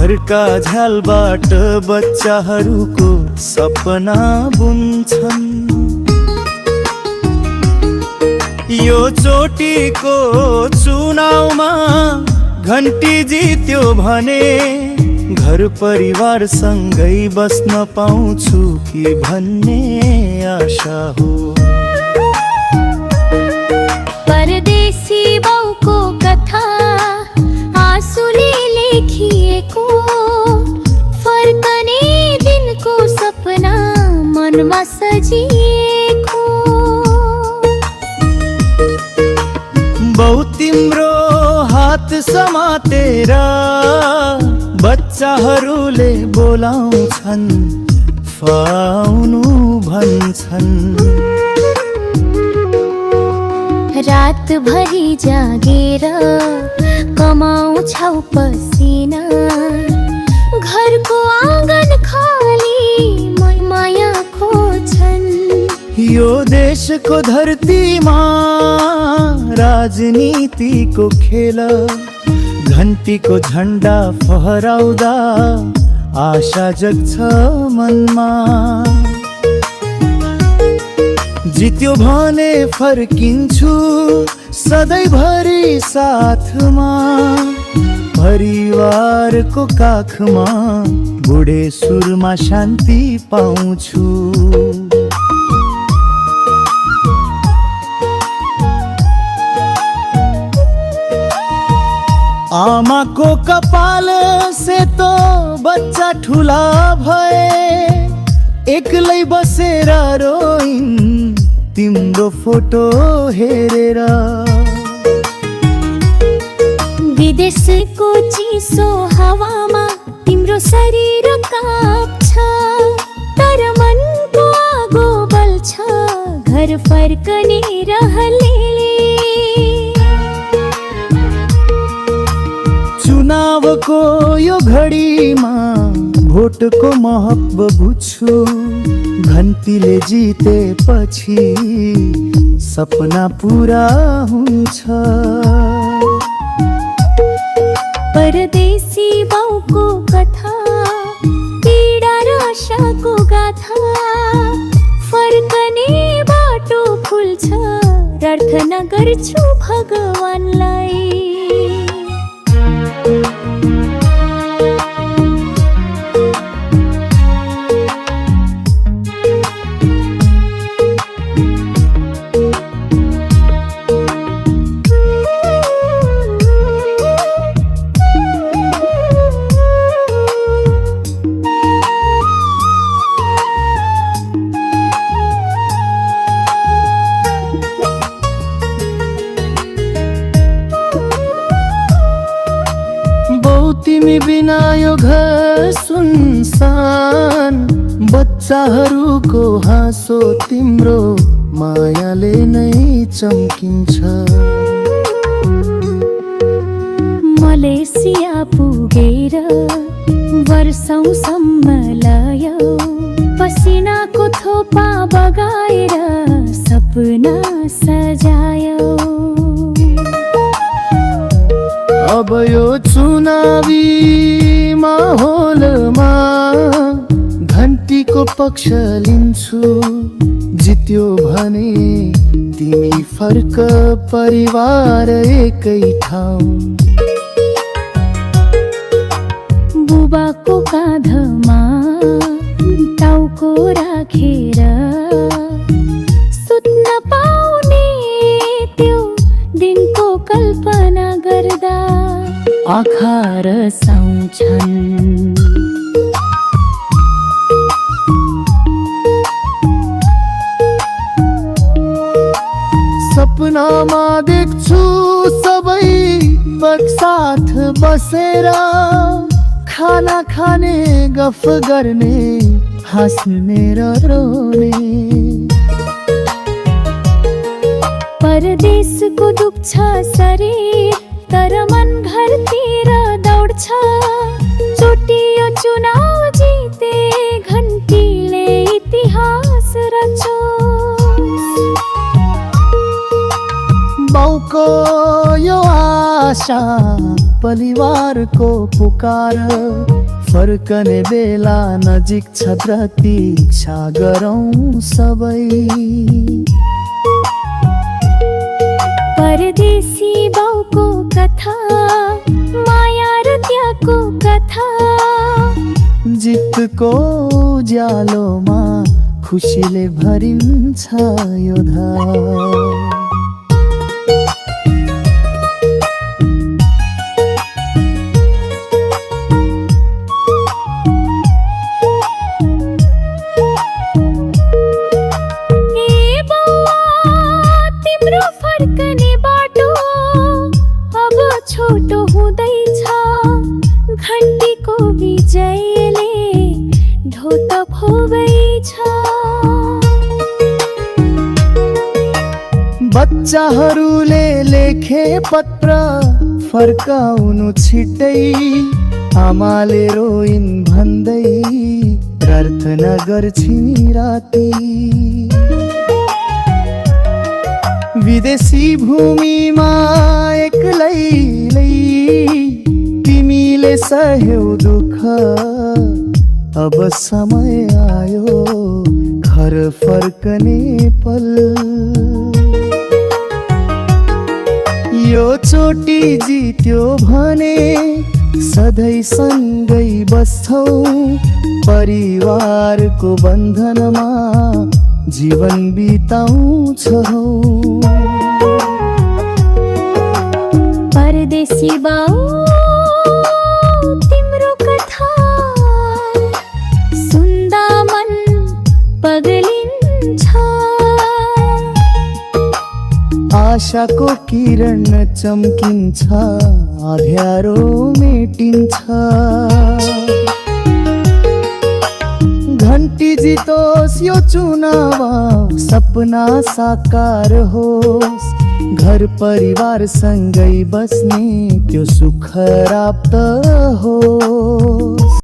घरका झ्यालबाट बच्चाहरूको सपना बुन्छन्। यो चोटीको चुनावमा घन्टी जित्यो भने घर परिवार सँगै बस्न पाउँछु कि भन्ने आशा हो। परदेशी बाउको कथा आँसुले लेखिएको, फर्कने दिनको सपना मनमा सजिएको। बाउ तिम्रो हात समातेर बच्चाहरूले बोलाउँछन्, फाउनु भन्छन्। रातभरि जागेर कमाउँछौ पसिना, घरको आँगन खाली माया खोज्छन्। यो देशको धरतीमा राजनीतिको खेल, घन्टीको झन्डा फहराउँदा आशा जग्छ मनमा। जित्यो भने फर्किन्छु सधैँभरि साथमा, परिवारको काखमा बुढेसुरमा शान्ति पाउँछु। आमाको कपाल से तो बच्चा ठुला भए, एक्लै बसेर रोइन् तिम्रो फोटो हेरेर। विदेशको चिसो हावामा तिम्रो शरीर काप्छ, तर मनको आगो बल्छ घर फर्कने रहलले। चुनावको यो घडीमा भोटको महत्व बुझ्छु, घन्टीले जितेपछि सपना पूरा हुन्छ। परदेशी बाउको कथा, पीडा र आशाको गाथा, फर्कने बाटो खुल्छ प्रार्थना गर्छु भगवानलाई। तिमी बिना यो घर सुनसान, बच्चाहरूको हाँसो तिम्रो मायाले नै चम्किन्छ। मलेसिया पुगेर वर्षौंसम्म लायो, पसिनाको थोपा बगाएर सपना सजायो। अब यो चुनावी माहौलमा घन्टीको पक्ष लिन्छु, जित्यो भने तिमी फर्क परिवार एकै ठाउँ। बुबाको काँधमा टाउको राखेर सुत्न पाउने त्यो दिनको कल्पना गर्दा आँखा रसाउँछन्। सपनामा देख्छु सबै साथ बसेर, खाना खाने गफ गर्ने हाँस्ने र रोने। परदेशको दुख्छ शरीर, तर मन घरतिर दौड्छ। चोटियो चुनाव जिते घन्टीले इतिहास रचोस्। बाउको यो आशा परिवारको पुकार, फर्कने बेला नजिक छ प्रतीक्षा गरौँ सबै। परदेशी बाउको कथा, माया र त्यागको कथा, जितको उज्यालोमा खुसीले भरिन्छ यो धार। फर्कने बाटो अब छोटो हुँदैछ, घन्टीको विजयले ढोत खोबैछ। बच्चाहरूले लेखे पत्र फर्काउनु छिट्टै, आमाले रोइन् भन्दै प्रार्थना गर्छिन् राति। विदेशी भूमिमा एक्लैलै तिमीले सह्यौ दुःख, अब समय आयो घर फर्कने पल। यो चोटी जित्यो भने सधैँ सँगै बस्छौ, परिवारको बन्धनमा जीवन बिताउँछौ। परदेशी बाउ तिम्रो कथा सुन्दा मन पगलिन्छ। आशाको किरण चम्किन्छ, अँध्यारो मेटिन्छ। घन्टी जितोस् यो चुनाव, सपना साकार होस्, घर परिवार सँगै बस्ने त्यो सुख प्राप्त होस्।